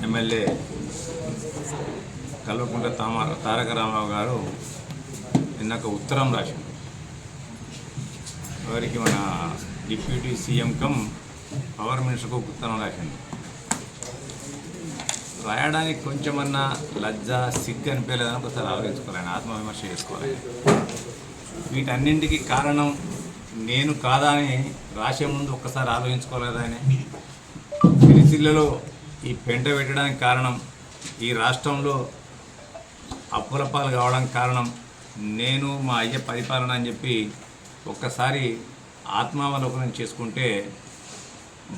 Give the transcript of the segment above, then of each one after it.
MLA Kalvakuntla Taraka Ramarao గారు నిన్నొక ఉత్తరం రాశారు. వారికి మన డిప్యూటీ సీఎం కమ్ పవర్ మినిస్టర్కు ఉత్తరం రాసింది. రాయడానికి కొంచెమన్నా లజ్జ సిగ్గు అనిపించలేదని ఒకసారి ఆలోచించుకోవాలని, ఆత్మవిమర్శ చేసుకోవాలని. వీటన్నింటికి కారణం నేను కాదా అని రాసే ముందు ఒక్కసారి ఆలోచించుకోలేదని. సిరిసిల్లలో ఈ పెంట పెట్టడానికి కారణం, ఈ రాష్ట్రంలో అప్పులపాలు కావడానికి కారణం నేను మా అయ్య పరిపాలన అని చెప్పి ఒక్కసారి ఆత్మావలోకనం చేసుకుంటే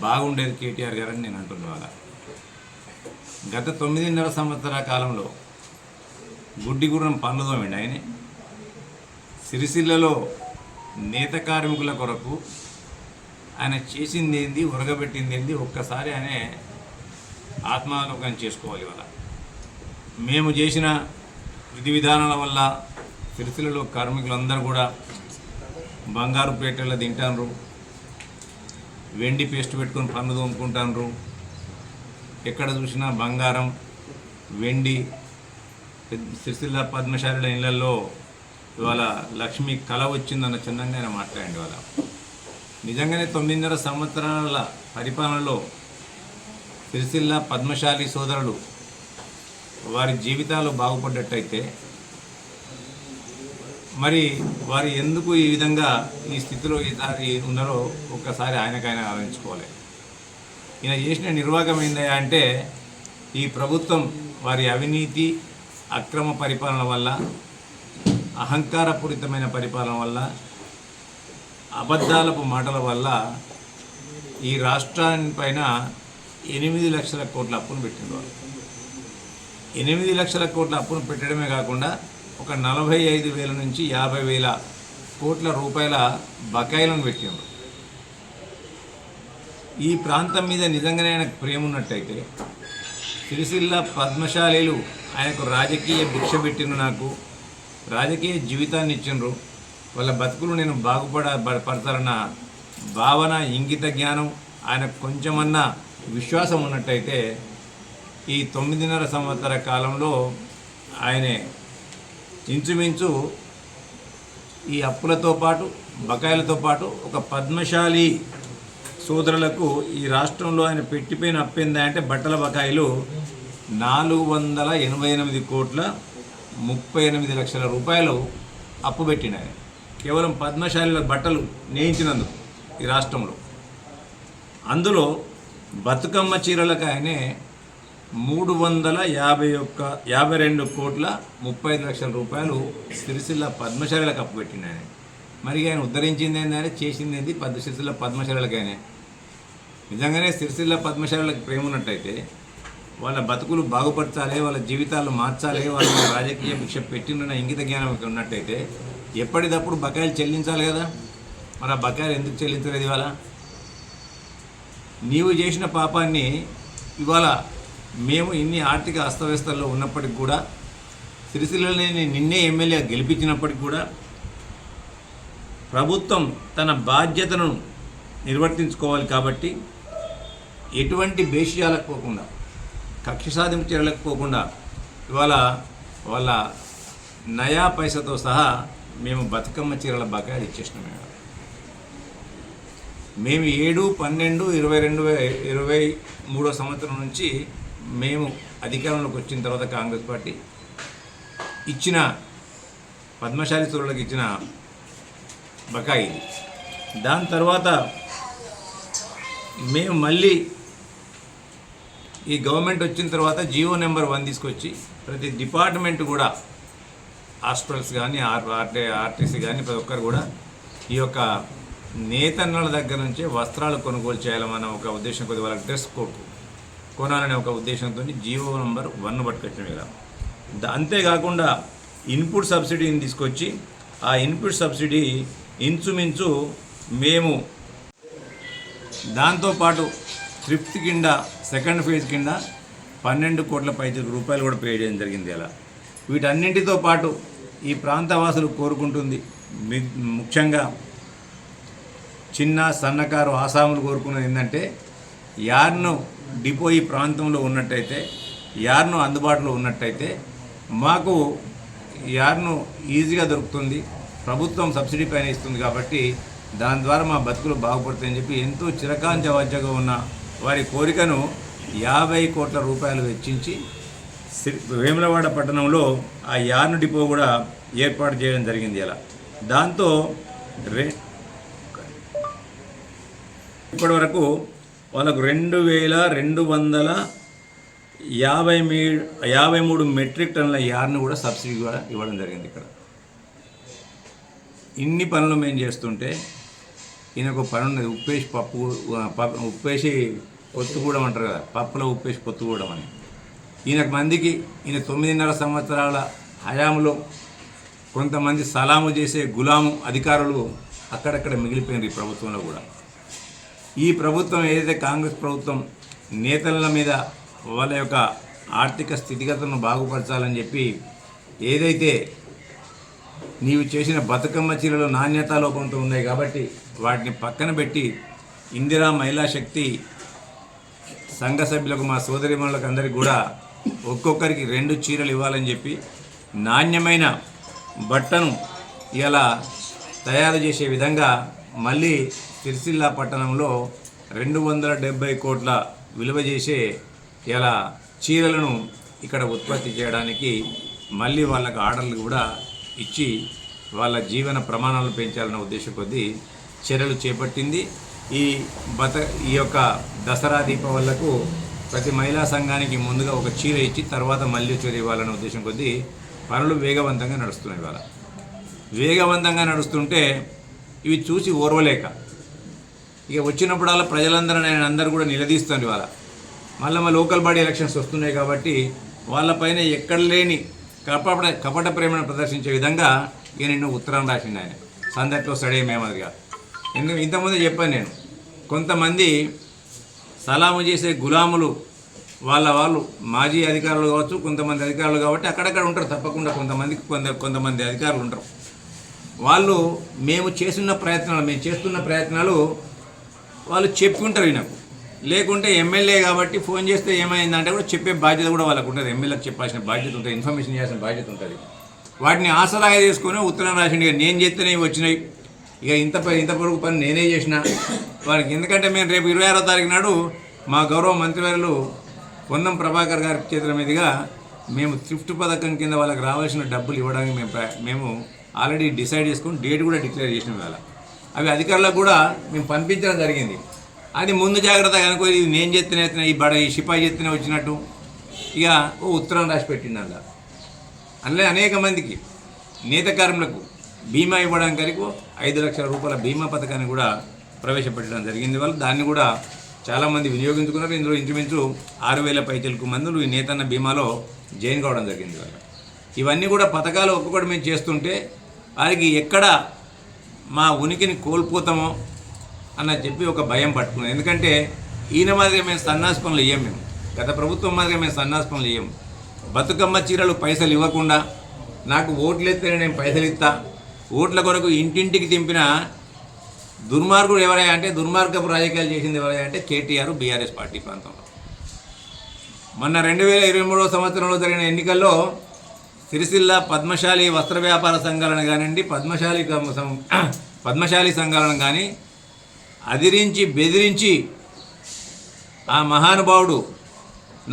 బాగుండేది కేటీఆర్ గారని నేను అంటున్నాను. గత 9.5 సంవత్సరాల కాలంలో గుడ్డిగూడెం పనులు తోమిండి ఆయనే. సిరిసిల్లలో నేత కార్మికుల కొరకు ఆయన చేసింది ఏంది, ఉరగబెట్టింది ఏంది, ఒక్కసారి ఆయనే ఆత్మావలోకనం చేసుకోవాలి. ఇవాళ మేము చేసిన విధి విధానాల వల్ల సిరిసిల్లలో కార్మికులందరూ కూడా బంగారు ప్లేట్లలో తింటారు, వెండి పేస్ట్ పెట్టుకొని పన్ను తోముకుంటారు. ఎక్కడ చూసినా బంగారం, వెండి. సిరిసిల్ల పద్మశాలిల ఇళ్లలో ఇవాళ లక్ష్మి కళ వచ్చిందన్న చందంగా ఆయన మాట్లాడండి. ఇవాళ నిజంగానే 9.5 సంవత్సరాల పరిపాలనలో సిరిసిల్ల పద్మశాలి సోదరులు వారి జీవితాలు బాగుపడ్డట్టయితే మరి వారు ఎందుకు ఈ విధంగా ఈ స్థితిలో ఈసారి ఉన్నారో ఒక్కసారి ఆయనకైనా ఆలోచించుకోవాలి. ఈయన చేసిన నిర్వాహకం ఏందయ్యా అంటే, ఈ ప్రభుత్వం వారి అవినీతి అక్రమ పరిపాలన వల్ల, అహంకారపూరితమైన పరిపాలన వల్ల, అబద్ధాలపు మాటల వల్ల ఈ రాష్ట్రానిపైన 8 లక్షల కోట్ల అప్పును పెట్టింది. 8 లక్షల కోట్ల అప్పును పెట్టడమే కాకుండా ఒక 45,000 నుంచి 50,000 కోట్ల రూపాయల బకాయిలను పెట్టిండ్రు. ఈ ప్రాంతం మీద నిజంగానే ఆయనకు ప్రేమ ఉన్నట్టయితే, సిరిసిల్ల పద్మశాలీలు ఆయనకు రాజకీయ భిక్ష పెట్టిండ్రు, నాకు రాజకీయ జీవితాన్ని ఇచ్చిండ్రు, వాళ్ళ బతుకులు నేను పడతారన్న భావన, ఇంగిత జ్ఞానం, ఆయనకు కొంచెమన్నా విశ్వాసం ఉన్నట్టయితే ఈ 9.5 సంవత్సర కాలంలో ఆయనే ఇంచుమించు ఈ అప్పులతో పాటు బకాయిలతో పాటు ఒక పద్మశాలి సోదరులకు ఈ రాష్ట్రంలో ఆయన పెట్టిపోయిన అప్పిందా అంటే బట్టల బకాయిలు 488 కోట్ల 38 లక్షల రూపాయలు అప్పు పెట్టినాయి. కేవలం పద్మశాలిల బట్టలు నేయించినందుకు ఈ రాష్ట్రంలో. అందులో బతుకమ్మ చీరలకు ఆయనే 352 కోట్ల 35 లక్షల రూపాయలు సిరిసిల్ల పద్మశాలకు అప్పు పెట్టినాయని. మరి ఆయన ఉద్ధరించింది ఏంటంటే, చేసింది ఏంది సిరిసిల్ల పద్మశాలకైనా. నిజంగానే సిరిసిల్ల పద్మశాలకు ప్రేమ ఉన్నట్టయితే వాళ్ళ బతుకులు బాగుపరచాలి, వాళ్ళ జీవితాలు మార్చాలి, వాళ్ళ రాజకీయ భిక్ష పెట్టిన ఇంగిత జ్ఞానం ఉన్నట్టయితే ఎప్పటికప్పుడు బకాయిలు చెల్లించాలి కదా. మరి ఆ బకాయిలు ఎందుకు చెల్లించలేదు? ఇవాళ నీవు చేసిన పాపాన్ని ఇవాళ మేము ఇన్ని ఆర్థిక అస్తవ్యస్తల్లో ఉన్నప్పటికి కూడా, సిరిసిల్లని నిన్నే ఎమ్మెల్యే గెలిపించినప్పటికి కూడా ప్రభుత్వం తన బాధ్యతను నిర్వర్తించుకోవాలి కాబట్టి ఎటువంటి భేషజాలకు పోకుండా, కక్ష సాధింపు చర్యలకు పోకుండా ఇవాళ వాళ్ళ నయా పైసతో సహా మేము బతుకమ్మ చీరల బకాయిలు ఇచ్చేసినాం. మేము 7, 12, 2023 సంవత్సరం నుంచి మేము అధికారంలోకి వచ్చిన తర్వాత కాంగ్రెస్ పార్టీ ఇచ్చిన పద్మశాలి సోదరులకు ఇచ్చిన బకాయి. దాని తర్వాత మేము మళ్ళీ ఈ గవర్నమెంట్ వచ్చిన తర్వాత జీవో నెంబర్ 1 తీసుకొచ్చి ప్రతి డిపార్ట్మెంట్ కూడా, హాస్పిటల్స్ కానీ ఆర్టీసీ కానీ ప్రతి ఒక్కరు కూడా ఈ యొక్క నేతన్నల దగ్గర నుంచే వస్త్రాలు కొనుగోలు చేయాలన్న ఒక ఉద్దేశం, కొద్ది వాళ్ళకి డ్రెస్ కోడ్ కొనాలనే ఒక ఉద్దేశంతో జీవో నెంబర్ 1 పట్టుకొచ్చాం కదా. అంతేకాకుండా ఇన్పుట్ సబ్సిడీని తీసుకొచ్చి ఆ ఇన్పుట్ సబ్సిడీ ఇంచుమించు మేము దాంతోపాటు థ్రిఫ్ట్ కింద సెకండ్ ఫేజ్ కింద 12 కోట్ల రూపాయలు కూడా పే చేయడం జరిగింది. అలా వీటన్నింటితో పాటు ఈ ప్రాంతవాసులు కోరుకుంటుంది, ముఖ్యంగా చిన్న సన్నకారు ఆసాములు కోరుకున్నది ఏంటంటే, యార్ను డిపో ఈ ప్రాంతంలో ఉన్నట్టయితే, యార్ను అందుబాటులో ఉన్నట్టయితే మాకు యార్ను ఈజీగా దొరుకుతుంది, ప్రభుత్వం సబ్సిడీ పైన ఇస్తుంది కాబట్టి దాని ద్వారా మా బతుకులు బాగుపడతాయని చెప్పి ఎంతో చిరకాంచవచ్చగా ఉన్న వారి కోరికను 50 కోట్ల రూపాయలు వెచ్చించి వేములవాడ పట్టణంలో ఆ యార్ను డిపో కూడా ఏర్పాటు చేయడం జరిగింది. అలా దాంతో ఇప్పటి వరకు వాళ్ళకు 2253 మెట్రిక్ టన్నుల యార్ను కూడా సబ్సిడీ కూడా ఇవ్వడం జరిగింది. ఇక్కడ ఇన్ని పనులు మేము చేస్తుంటే ఈయనకు పని ఉన్నది, ఉప్పేసి పొత్తుకూడం అంటారు కదా, పప్పులో ఉప్పేసి పొత్తుకూడం అని. ఈయన 9.5 సంవత్సరాల హయాంలో కొంతమంది సలాము చేసే గులాము అధికారులు అక్కడక్కడ మిగిలిపోయినారు ఈ ప్రభుత్వంలో కూడా. ఈ ప్రభుత్వం ఏదైతే కాంగ్రెస్ ప్రభుత్వం నేతల మీద వాళ్ళ యొక్క ఆర్థిక స్థితిగతులను బాగుపరచాలని చెప్పి ఏదైతే నీవు చేసిన బతుకమ్మ చీరలు నాణ్యతా లోపంతో ఉన్నాయి కాబట్టి వాటిని పక్కన పెట్టి ఇందిరా మహిళా శక్తి సంఘ సభ్యులకు, మా సోదరిమణులకు అందరికీ కూడా ఒక్కొక్కరికి 2 చీరలు ఇవ్వాలని చెప్పి నాణ్యమైన బట్టను ఇలా తయారు చేసే విధంగా మళ్ళీ సిరిసిల్ల పట్టణంలో 270 కోట్ల విలువ చేసే ఇలా చీరలను ఇక్కడ ఉత్పత్తి చేయడానికి మళ్ళీ వాళ్ళకు ఆర్డర్లు కూడా ఇచ్చి వాళ్ళ జీవన ప్రమాణాలను పెంచాలన్న ఉద్దేశం కొద్దీ చర్యలు చేపట్టింది. ఈ యొక్క దసరా దీపావళిలకు ప్రతి మహిళా సంఘానికి ముందుగా ఒక చీర ఇచ్చి తర్వాత మళ్ళీ చీర ఇవ్వాలన్న ఉద్దేశం కొద్దీ పనులు వేగవంతంగా నడుస్తున్నాయి. ఇవాళ వేగవంతంగా నడుస్తుంటే ఇవి చూసి ఓర్వలేక ఇక వచ్చినప్పుడల్లా ప్రజలందరూ కూడా నిలదీస్తుంది. ఇవాళ మళ్ళీ లోకల్ బాడీ ఎలక్షన్స్ వస్తున్నాయి కాబట్టి వాళ్ళపైన ఎక్కడ లేని కపట ప్రేమను ప్రదర్శించే విధంగా ఇక నిన్ను ఉత్తరం రాసింది ఆయన, సందట్లో సడే మేమదిగా. ఎందుకంటే ఇంతకుముందే చెప్పాను నేను, కొంతమంది సలాము చేసే గులాములు వాళ్ళు మాజీ అధికారులు కావచ్చు, కొంతమంది అధికారులు కాబట్టి అక్కడక్కడ ఉంటారు, తప్పకుండా కొంతమంది అధికారులు ఉంటారు. వాళ్ళు మేము చేస్తున్న ప్రయత్నాలు వాళ్ళు చెప్పుకుంటారు ఈయనకు. లేకుంటే ఎమ్మెల్యే కాబట్టి ఫోన్ చేస్తే ఏమైందంటే కూడా చెప్పే బాధ్యత కూడా వాళ్ళకు ఉంటుంది. ఎమ్మెల్యేకి చెప్పాల్సిన బాధ్యత ఉంటుంది, ఇన్ఫర్మేషన్ చేయాల్సిన బాధ్యత ఉంటుంది. వాటిని ఆసరాగా చేసుకొని ఉత్తరం రాసిండి, నేను చేస్తేనే వచ్చినాయి, ఇక ఇంత పొరుగు పని నేనే చేసిన వారికి. ఎందుకంటే మేము రేపు 26వ తారీఖు నాడు మా గౌరవ మంత్రివర్యులు పొన్నం ప్రభాకర్ గారి చేతుల మీదుగా మేము థ్రిఫ్ట్ పథకం కింద వాళ్ళకి రావాల్సిన డబ్బులు ఇవ్వడానికి మేము ఆల్రెడీ డిసైడ్ చేసుకుని డేట్ కూడా డిక్లేర్ చేసిన వేళ అవి అధికారులకు కూడా మేము పంపించడం జరిగింది. అది ముందు జాగ్రత్తగా అనుకో, ఇది నేను చెప్తేనే ఈ సిపాయి చెప్తేనే వచ్చినట్టు ఇక ఉత్తరం రాసి పెట్టింది. అందులో అనేక మందికి నేత కార్మికులకు బీమా ఇవ్వడానికి 5 లక్షల రూపాయల బీమా పథకాన్ని కూడా ప్రవేశపెట్టడం జరిగింది. వాళ్ళు దాన్ని కూడా చాలామంది వినియోగించుకున్నారు. ఇందులో ఇంచుమించు 6,000 పైచలకు మందులు ఈ నేతన్న బీమాలో జాయిన్ కావడం జరిగింది. వాళ్ళు ఇవన్నీ కూడా పథకాలు ఒక్కొక్కటి మేము చేస్తుంటే వారికి ఎక్కడ మా ఉనికిని కోల్పోతామో అన్న చెప్పి ఒక భయం పట్టుకున్నాం. ఎందుకంటే ఈయన మాదిరిగా మేము సన్నాసి పనులు ఇయ్యం, మేము గత ప్రభుత్వం మాదిరిగా మేము సన్నాసి పనులు ఇయ్యం. బతుకమ్మ చీరలు పైసలు ఇవ్వకుండా నాకు ఓట్లు ఎత్తేనే నేను పైసలు ఇస్తా, ఓట్ల కొరకు ఇంటింటికి తింపిన దుర్మార్గుడు ఎవరయ్యా అంటే, దుర్మార్గపు రాజకీయాలు చేసింది ఎవరయ్యా అంటే కేటీఆర్, బీఆర్ఎస్ పార్టీ ప్రాంతంలో. మొన్న 2023 సంవత్సరంలో జరిగిన ఎన్నికల్లో సిరిసిల్ల పద్మశాలి వస్త్ర వ్యాపార సంఘాలను కానివ్వండి, పద్మశాలి సంఘాలను కానీ అదిరించి బెదిరించి ఆ మహానుభావుడు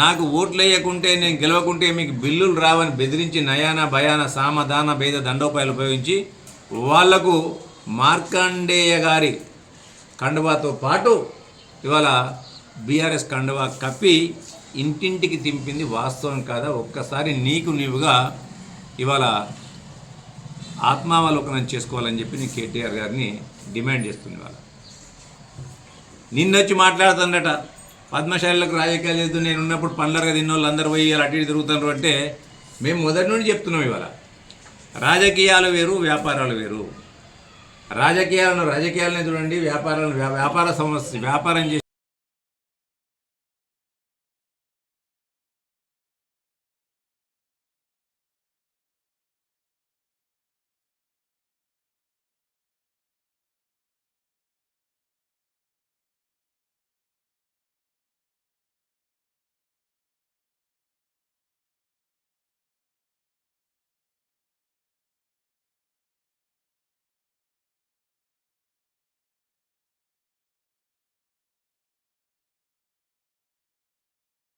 నాకు ఓట్లు వేయకుంటే, నేను గెలవకుంటే మీకు బిల్లులు రావని బెదిరించి నయాన భయాన సామధాన భేద దండోపాయాలు ఉపయోగించి వాళ్లకు మార్కండేయ గారి కండువాతో పాటు ఇవాళ బీఆర్ఎస్ కండువా కప్పి ఇంటింటికి తింపింది వాస్తవం కాదా? ఒక్కసారి నీవుగా ఇవాళ ఆత్మావలోకనం చేసుకోవాలని చెప్పి నేను కేటీఆర్ గారిని డిమాండ్ చేస్తుంది. ఇవాళ నిన్నొచ్చి మాట్లాడుతుందట, పద్మశాలిలకు రాజకీయాలు చేస్తూ నేను ఉన్నప్పుడు పండ్లరుగా తిన్న వాళ్ళు అందరూ పోయి అటు ఇటు తిరుగుతున్నారు అంటే మేము మొదటి నుండి చెప్తున్నాం. ఇవాళ రాజకీయాలు వేరు, వ్యాపారాలు వేరు. రాజకీయాలనే చూడండి, వ్యాపారం చేసి